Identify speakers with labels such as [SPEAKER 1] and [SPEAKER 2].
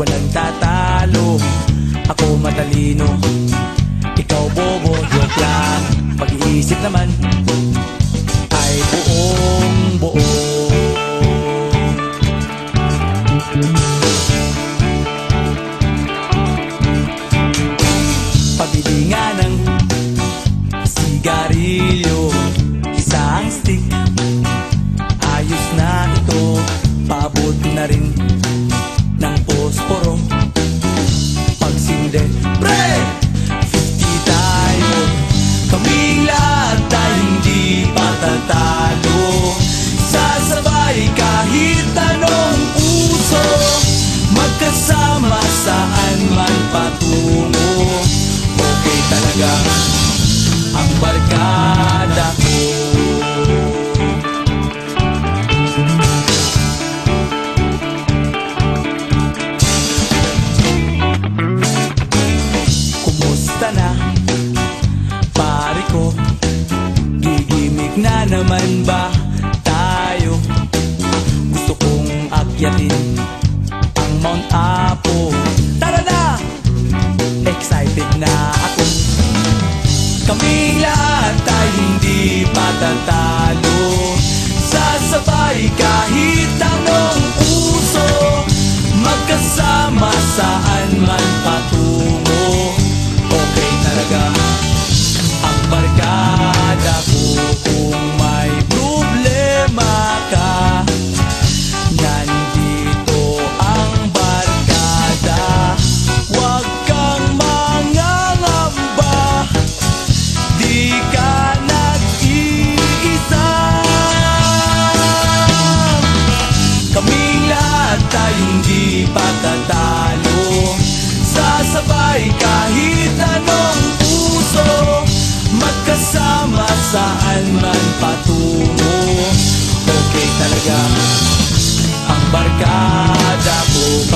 [SPEAKER 1] Walang tatalo, ako matalino, ikaw bobo, joke lang. Pag-iisip naman ay buong buo. Pabili nga ng sigarilyo, isang stick, ayos na ito, paabot na rin ng posporo. Pagsinde, pre! 50 tayo, kaming lahat ay hindi patatalo. Sasabay kahit anong puso, magkasama saan man patungo. Okay talaga ang barkada ko. Na pare ko, gigimik na naman ba tayo? Gusto kong akyatin ang Mount Apo. Tara na! Excited na ako. Kaming lahat ay hindi patatalo. Sasabay kahit anong puso, magkasama saan man patungo. Okay talaga ang barkada ko. Kung may problema ka, nandito ang barkada. Huwag kang mangangamba, di ka nag-iisa. Kaming lahat ay hindi patatalo. Sasabay kahit anong puso, magkasama saan man patungo. Okay talaga ang barkada ko.